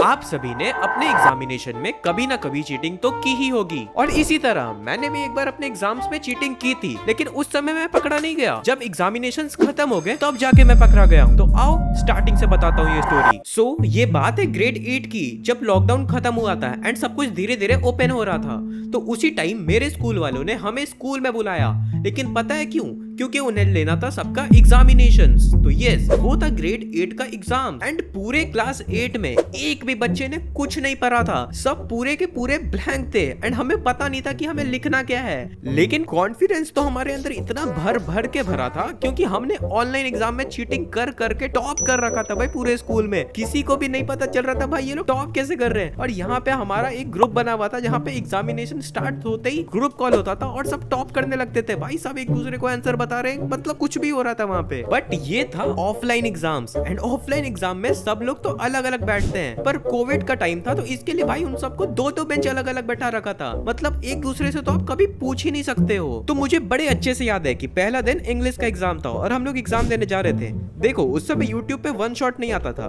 आप सभी ने अपने एग्जामिनेशन में कभी ना कभी चीटिंग तो की ही होगी, और इसी तरह मैंने भी एक बार अपने एग्जाम्स में चीटिंग की थी, लेकिन उस समय मैं पकड़ा नहीं गया। जब एग्जामिनेशंस खत्म हो गए तब जाके मैं पकड़ा गया। तो आओ स्टार्टिंग से बताता हूँ ये स्टोरी। ये बात है ग्रेड 8 की, जब लॉकडाउन खत्म हुआ था एंड सब कुछ धीरे धीरे ओपन हो रहा था। तो उसी टाइम मेरे स्कूल वालों ने हमें स्कूल में बुलाया, लेकिन पता है क्यों? क्योंकि उन्हें लेना था सबका एग्जामिनेशंस। तो यस, वो था ग्रेड 8 का एग्जाम एंड पूरे क्लास 8 में एक भी बच्चे ने कुछ नहीं पढ़ा था। सब पूरे के पूरे ब्लैंक थे एंड हमें पता नहीं था कि हमें लिखना क्या है। लेकिन कॉन्फिडेंस तो हमारे अंदर इतना भर भर के भरा था, क्योंकि हमने ऑनलाइन एग्जाम में चीटिंग कर करके टॉप कर रखा था भाई पूरे स्कूल में। किसी को भी नहीं पता चल रहा था भाई ये लोग टॉप कैसे कर रहे हैं। और यहाँ पे हमारा एक ग्रुप बना हुआ था, जहाँ पे एग्जामिनेशन स्टार्ट होते ही ग्रुप कॉल होता था और सब टॉप करने लगते थे भाई। सब एक दूसरे को आंसर बता रहे हैं, मतलब कुछ भी हो रहा था वहाँ पे। बट ये था offline exams and offline exam में सब लोग तो अलग अलग बैठते हैं, पर कोविड का टाइम था तो इसके लिए भाई उन सबको दो दो बेंच अलग अलग बैठा रखा था। मतलब एक दूसरे से तो आप कभी पूछ ही नहीं सकते हो। तो मुझे बड़े अच्छे से याद है कि पहला दिन इंग्लिश का एग्जाम था और हम लोग एग्जाम देने जा रहे थे। देखो उस समय यूट्यूब पे वन शॉट नहीं आता था,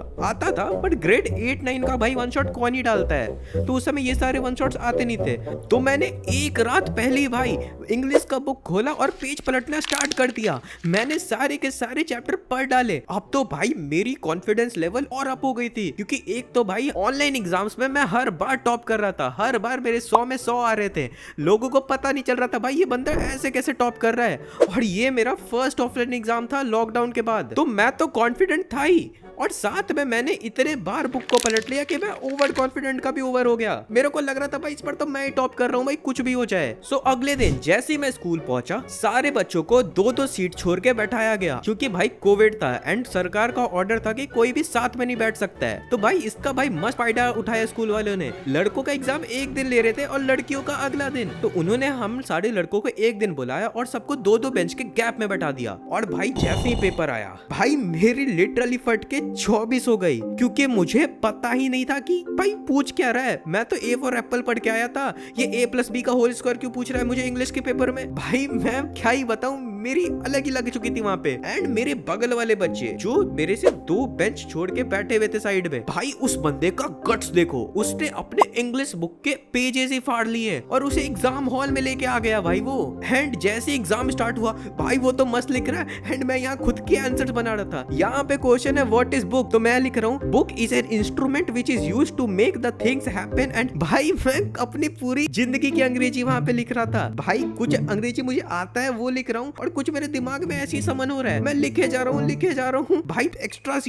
बट ग्रेड 8-9 का भाई वन शॉट कौन ही डालता है। तो उस समय ये सारे वन शॉट्स आते नहीं थे। तो मैंने एक रात पहले ही भाई इंग्लिश का बुक खोला और पेज पलटना स्टार्ट कर दिया। मैंने सारे के सारे चैप्टर पढ़ डाले। अब तो भाई मेरी कॉन्फिडेंस लेवल और अप हो गई थी, क्योंकि एक तो भाई ऑनलाइन एग्जाम्स में मैं हर बार टॉप कर रहा था। हर बार मेरे 100 में 100 आ रहे थे। लोगों को पता नहीं चल रहा था भाई ये बंदा ऐसे कैसे टॉप कर रहा है। और ये मेरा फर्स्ट ऑफलाइन एग्जाम था लॉकडाउन के बाद, तो मैं तो कॉन्फिडेंट था ही। और साथ में मैंने इतने बार बुक को पलट लिया कि मैं ओवर कॉन्फिडेंट का भी ओवर हो गया। मेरे को लग रहा था भाई इस पर तो मैं ही टॉप कर रहा हूँ भाई, कुछ भी हो जाए। सो अगले दिन जैसे ही मैं स्कूल पहुंचा, सारे बच्चों को दो दो सीट छोड़ के बैठाया गया, क्योंकि भाई कोविड था एंड सरकार का ऑर्डर था कि कोई भी साथ में नहीं बैठ सकता है। तो भाई इसका भाई मस्त फायदा उठाया स्कूल वालों ने। लड़कों का एग्जाम एक दिन ले रहे थे और लड़कियों का अगला दिन। तो उन्होंने हम सारे लड़कों को एक दिन बुलाया और सबको दो दो बेंच के गैप में बैठा दिया। और भाई जैसे ही पेपर आया भाई मेरी लिटरली फट के 24 हो गई, क्योंकि मुझे पता ही नहीं था कि भाई पूछ क्या रहा है। मैं तो ए फॉर एप्पल पढ़ के आया था, ये a+b का होल स्क्वायर क्यों पूछ रहा है मुझे इंग्लिश के पेपर में। भाई मैं क्या ही बताऊं, मेरी अलग ही लग चुकी थी वहां पे। एंड मेरे बगल वाले बच्चे जो मेरे से 2 बेंच छोड़ के बैठे हुए थे साइड में, भाई उस बंदे का गट्स देखो। उसने अपने इंग्लिश बुक के पेजेस ही फाड़ लिए और उसे एग्जाम हॉल में लेके आ गया भाई वो। एंड जैसे एग्जाम स्टार्ट हुआ भाई वो तो मस्त लिख रहा है एंड मैं यहाँ खुद के आंसर बना रहा था। यहाँ पे क्वेश्चन है व्हाट इज बुक, तो मैं लिख रहा हूँ book is an instrument which is used to make the things happen. And भाई मैं अपनी पूरी जिंदगी की अंग्रेजी वहां पे लिख रहा था। भाई कुछ अंग्रेजी मुझे आता है वो लिख रहा हूँ, और कुछ मेरे दिमाग में ऐसी समन हो रहा है, मैं लिखे जा रहा हूँ। भाई एक्स्ट्रा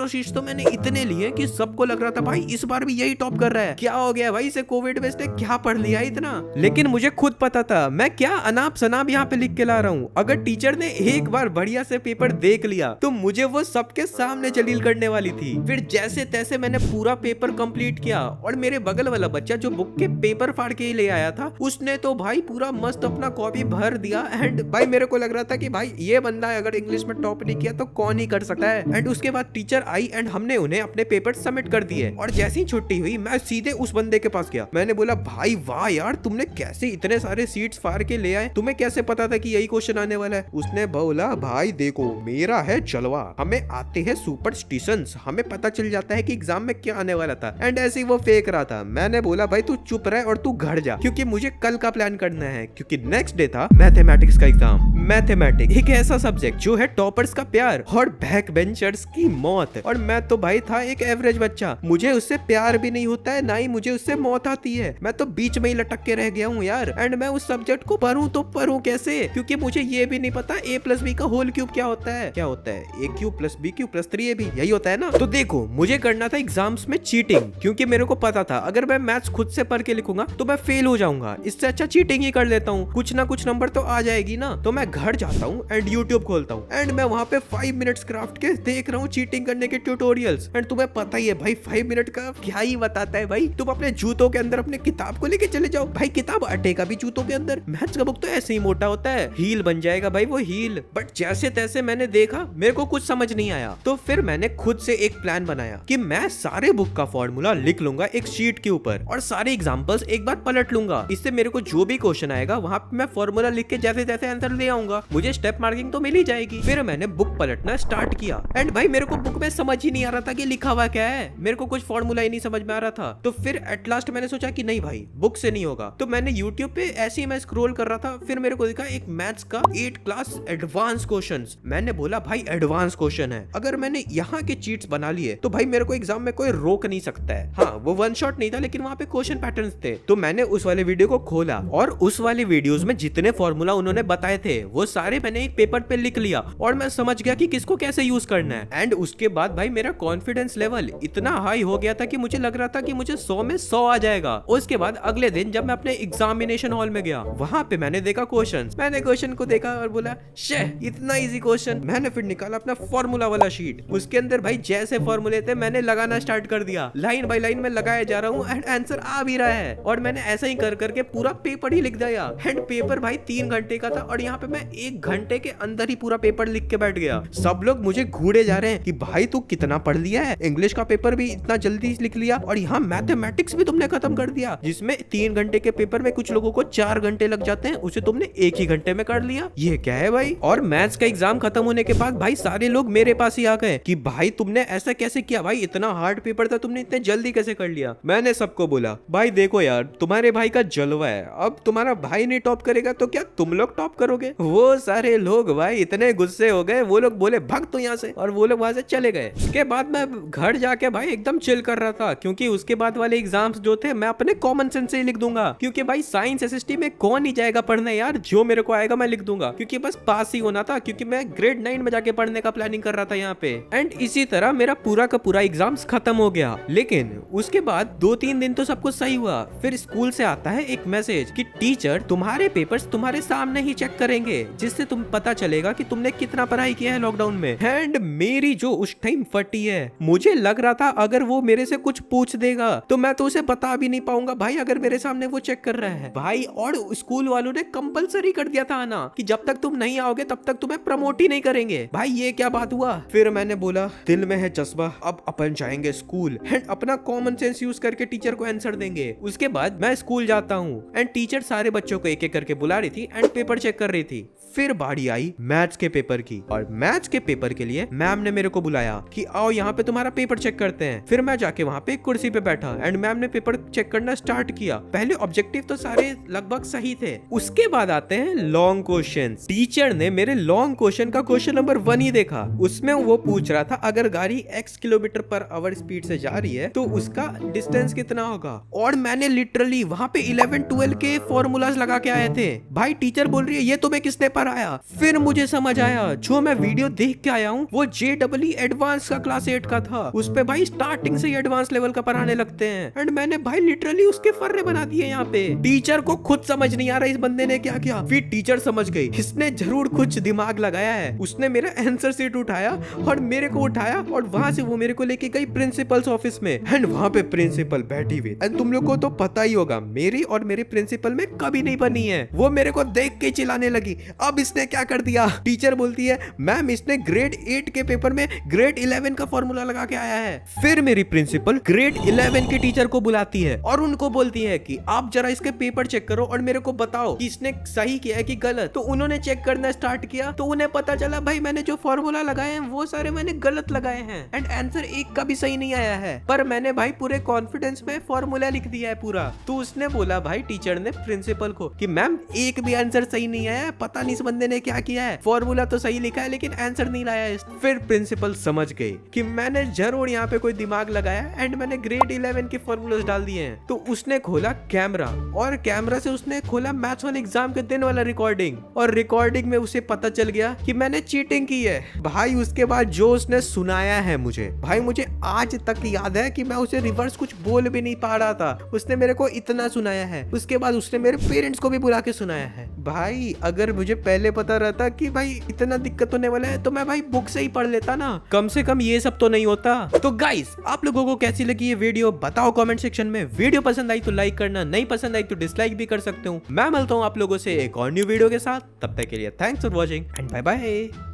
सीट्स तो मैंने इतने लिए कि सबको लग रहा था भाई इस बार भी यही टॉप कर रहा है। क्या हो गया भाई इसे कोविड में, इसने क्या पढ़ लिया इतना। लेकिन मुझे खुद पता था मैं क्या अनाप शनाप यहाँ पे लिख के ला रहा हूँ। अगर टीचर ने एक बार बढ़िया से पेपर देख लिया तो मुझे वो सबके सामने जलील करने वाली थी। फिर जैसे तैसे मैंने पूरा पेपर कंप्लीट किया, और मेरे बगल वाला बच्चा जो बुक के पेपर फाड़ के ले आया था उसने तो भाई पूरा मस्त अपना कॉपी भर दिया। एंड भाई मेरे को लग रहा था कि भाई ये बंदा अगर इंग्लिश में टॉप नहीं किया तो कौन ही कर सकता है। एंड उसके बाद टीचर आई एंड हमने उन्हें अपने पेपर सबमिट कर दिए। और जैसी छुट्टी हुई मैं सीधे उस बंदे के पास गया। मैंने बोला भाई वाह यार तुमने कैसे इतने सारे सीट्स फाड़ के ले आए, तुम्हें कैसे पता था कि यही क्वेश्चन आने वाला है। उसने बोला भाई देखो मेरा है जलवा, हमें आते हैं सुपरस्टिशंस, हमें पता चल जाता है कि एग्जाम में क्या आने वाला था। एंड ऐसे ही वो फेंक रहा था। मैंने बोला भाई तू चुप रह और तू घर जा, क्योंकि मुझे कल का प्लान करना है। क्योंकि नेक्स्ट डे था मैथमेटिक्स का एग्जाम। मैथमेटिक्स एक ऐसा सब्जेक्ट जो है टॉपर्स का प्यार और बैक बेंचर्स की मौत। और मैं तो भाई था एक एवरेज बच्चा, मुझे उससे प्यार भी नहीं होता है, ना ही मुझे उससे मौत आती है। मैं तो बीच में ही लटक के रह गया हूँ यार। एंड मैं उस सब्जेक्ट को पढ़ूं तो पढ़ूं कैसे, क्योंकि मुझे ये भी नहीं पता a+b का होल क्यूब क्या होता है। क्या होता है a3+b+3ab, यही होता है ना। तो देखो मुझे करना था एग्जाम्स में चीटिंग, क्योंकि मेरे को पता था अगर मैं मैथ्स खुद से पढ़ के लिखूंगा तो मैं फेल हो जाऊंगा। इससे अच्छा चीटिंग ही कर लेता हूँ, कुछ ना कुछ नंबर तो आ जाएगी ना। तो मैं घर जाता हूँ एंड यूट्यूब खोलता हूँ एंड मैं वहाँ पे 5 मिनट्स क्राफ्ट के देख रहा हूँ चीटिंग करने के ट्यूटोरियल्स। एंड तुम्हें पता ही है भाई 5 मिनट का क्या ही बताता है भाई। तुम अपने जूतों के अंदर अपने किताब को लेके चले जाओ, भाई किताब अटेगा भी जूतों के अंदर। मैथ्स का बुक तो ऐसे ही मोटा होता है, हील बन जाएगा भाई वो हील। बट जैसे तैसे मैंने देखा, मेरे को कुछ समझ नहीं आया। तो फिर मैंने खुद से एक प्लान बनाया कि मैं सारे बुक का फॉर्मूला लिख लूंगा एक शीट के ऊपर और सारे एग्जांपल्स एक बार पलट लूंगा। इससे मेरे को जो भी क्वेश्चन आएगा वहां पे मैं फॉर्मूला लिख के जैसे तैसे आंसर ले आऊंगा। जाऊंगा, मुझे स्टेप मार्किंग तो मिल ही जाएगी। फिर मैंने बुक पलटना स्टार्ट किया एंड भाई मेरे को बुक में समझ ही नहीं आ रहा था कि लिखा हुआ क्या है, मेरे को कुछ फॉर्मूला ही नहीं समझ में आ रहा था। तो फिर एट लास्ट मैंने सोचा कि नहीं भाई बुक से नहीं होगा, तो मैंने यूट्यूब पे ऐसे ही मैं स्क्रॉल कर रहा था, फिर मेरे को दिखा एक मैथ्स का 8 क्लास एडवांस क्वेश्चंस। मैंने बोला भाई एडवांस क्वेश्चन है, अगर मैंने यहाँ के चीट्स बना लिए तो भाई मेरे को एग्जाम में कोई रोक नहीं सकता है। हाँ वो वन शॉट नहीं था लेकिन वहाँ पे क्वेश्चन पैटर्न्स थे। तो मैंने उस वाले वीडियो को खोला और उस वाले वीडियोस में जितने फॉर्मूला उन्होंने बताए थे वो सारे मैंने एक पेपर पे लिख लिया और मैं समझ गया कि किसको कैसे यूज करना है। एंड उसके बाद भाई मेरा कॉन्फिडेंस लेवल इतना हाई हो गया था कि मुझे लग रहा था कि मुझे 100 में 100 आ जाएगा। उसके बाद अगले दिन जब मैं अपने एग्जामिनेशन हॉल में गया, वहां पे मैंने देखा क्वेश्चन, मैंने क्वेश्चन को देखा और बोला शे इतना इजी क्वेश्चन। मैंने फिर निकाला अपना फॉर्मूला वाला शीट, उसके अंदर भाई जैसे फॉर्मूले थे मैंने लगाना स्टार्ट कर दिया, लाइन बाय लाइन में लगाया जा रहा हूँ एंड आंसर आ भी रहा है। और मैंने ऐसा ही कर करके पूरा पेपर ही लिख दिया। एंड पेपर भाई 3 घंटे का था और यहाँ पे मैं 1 घंटे के अंदर ही पूरा पेपर लिख के बैठ गया। सब लोग मुझे घूरे जा रहे हैं कि भाई तू कितना पढ़ लिया है, इंग्लिश का पेपर भी इतना जल्दी लिख लिया और यहाँ मैथमेटिक्स भी तुमने खत्म कर दिया, जिसमें 3 घंटे के पेपर में कुछ लोगों को 4 घंटे लग जाते हैं, उसे तुमने 1 ही घंटे में कर लिया। ये क्या है भाई। और मैथ्स का एग्जाम खत्म होने के बाद भाई सारे लोग मेरे पास ही आ गए कि भाई तुमने ऐसा कैसे किया, भाई इतना हार्ड पेपर था तुमने इतने जल्दी कैसे कर लिया। मैंने सबको बोला भाई देखो यार तुम्हारे भाई का जलवा है, अब तुम्हारा भाई नहीं टॉप करेगा तो क्या तुम लोग टॉप करोगे। वो सारे लोग भाई इतने गुस्से हो गए, वो लोग बोले भाग तो यहाँ से, और वो लोग वहां से चले गए। उसके बाद मैं घर जाके भाई एकदम चिल कर रहा था, क्योंकि उसके बाद वाले एग्जाम्स जो थे मैं अपने कॉमन सेंस से ही लिख दूंगा, क्योंकि भाई साइंस एसएसटी में कौन ही जाएगा पढ़ने यार, जो मेरे को आएगा मैं लिख दूंगा, क्योंकि बस पास ही होना था, क्योंकि मैं ग्रेड 9 में जाके पढ़ने का प्लानिंग कर रहा था यहाँ पे। एंड इसी तरह मेरा पूरा का पूरा एग्जाम्स खत्म हो गया। लेकिन उसके बाद 2-3 दिन तो सब कुछ सही हुआ, फिर स्कूल से आता है एक मैसेज कि टीचर तुम्हारे पेपर्स तुम्हारे सामने ही चेक करेंगे, जिससे तुम पता चलेगा कि तुमने कितना पढ़ाई किया है लॉकडाउन में। एंड मेरी जो उस टाइम फटी है, मुझे लग रहा था अगर वो मेरे से कुछ पूछ देगा तो मैं तो उसे बता भी नहीं पाऊंगा भाई, अगर मेरे सामने वो चेक कर रहा है भाई। और स्कूल वालों ने कंपलसरी कर दिया था आना, कि जब तक तुम नहीं आओगे तब तक तुम्हें प्रमोट ही नहीं करेंगे। भाई ये क्या बात हुआ। फिर मैंने बोला दिल में है जज्बा, अब अपन जाएंगे स्कूल एंड अपना कॉमन सेंस यूज करके टीचर को आंसर देंगे। उसके बाद मैं स्कूल जाता हूँ एंड टीचर सारे बच्चों को एक एक करके बुला रही थी एंड पेपर चेक कर रही थी। फिर बारी आई मैथ्स के पेपर की, और मैथ्स के पेपर के लिए मैम ने मेरे को बुलाया कि आओ यहाँ पे तुम्हारा पेपर चेक करते हैं। फिर मैं जाके वहाँ पे एक कुर्सी पे बैठा एंड मैम ने पेपर चेक करना स्टार्ट किया। पहले ऑब्जेक्टिव तो सारे लगभग सही थे, उसके बाद आते हैं लॉन्ग क्वेश्चंस। टीचर ने मेरे लॉन्ग क्वेश्चन का क्वेश्चन नंबर 1 ही देखा, उसमें वो पूछ रहा था अगर गाड़ी x kilometre per hour speed से जा रही है तो उसका डिस्टेंस कितना होगा। और मैंने लिटरली वहाँ पे 11-12 के फॉर्मूलाज लगा के आए थे। भाई टीचर बोल रही है ये तुम्हें किसने पढ़ाया। फिर मुझे समझ आया जो मैं वीडियो देख के आया हूँ वो JEE एडवांस का क्लास 8 का था, उस पे भाई स्टार्टिंग से ही एडवांस लेवल का पढ़ाने लगते हैं। एंड मैंने भाई लिटरली उसके फर्रे बना दिए यहाँ पे। टीचर को खुद समझ नहीं आ रहा इस बंदे ने क्या किया। फिर टीचर समझ गई इसने जरूर कुछ दिमाग लगाया है, उसने मेरा आंसर शीट उठाया और मेरे को उठाया और वहां से वो मेरे को लेके गई प्रिंसिपल्स ऑफिस में। एंड वहां पे प्रिंसिपल बैठी हुई, एंड तुम लोग को तो पता ही होगा मेरी और मेरे प्रिंसिपल में कभी नहीं बनी है। वो मेरे को देख के चिल्लाने लगी अब इसने क्या कर दिया। टीचर बोलती है मैम इसने ग्रेड 8 के पेपर में ग्रेड 11 का फॉर्मूला लगा के आया है। फिर मेरी प्रिंसिपल ग्रेड 11 के टीचर को बुलाती है और उनको बोलती है कि आप जरा इसके पेपर चेक करो और मेरे को बताओ कि इसने सही किया है कि गलत। तो उन्होंने चेक करना स्टार्ट किया तो उन्हें पता चला भाई मैंने जो फॉर्मूला लगाए हैं वो सारे मैंने गलत लगाए हैं एंड आंसर एक का भी सही नहीं आया है, पर मैंने भाई पूरे कॉन्फिडेंस में फॉर्मूला लिख दिया है पूरा। तो उसने बोला भाई टीचर ने प्रिंसिपल को कि मैम एक भी आंसर सही नहीं आया है, पता नहीं इस बंदे ने क्या किया है, फॉर्मूला तो सही लिखा है लेकिन आंसर नहीं लाया है। फिर प्रिंसिपल समझ गई कि मैंने जरूर यहाँ पे कोई दिमाग लगाया एंड मैंने ग्रेड 11 के फॉर्मूलाज डाल दिए हैं। तो उसने खोला कैमरा और कैमरा से उसने खोला मैथ्स वाले एग्जाम के दिन वाला रिकॉर्डिंग, और रिकॉर्डिंग में उसे पता चल गया कि मैंने चीटिंग की है। भाई उसके बाद जो उसने सुनाया है मुझे, भाई मुझे आज तक याद है कि मैं उसे रिवर्स कुछ बोल भी नहीं पा रहा था, उसने मेरे को इतना सुनाया है। उसके बाद उसने मेरे पेरेंट्स को भी बुला के सुनाया है। भाई अगर मुझे पहले पता रहता कि भाई इतना दिक्कत होने वाला है तो मैं भाई बुक से ही पढ़ लेता ना, कम से कम ये सब तो नहीं होता। तो गाइस आप लोगों को कैसी लगी ये वीडियो बताओ कमेंट सेक्शन में। वीडियो पसंद आई तो लाइक करना, नहीं पसंद आई तो डिसलाइक भी कर सकते हो। मैं मिलता हूँ आप लोगों से एक और न्यू वीडियो के साथ, तब तक के लिए thanks for watching and bye bye.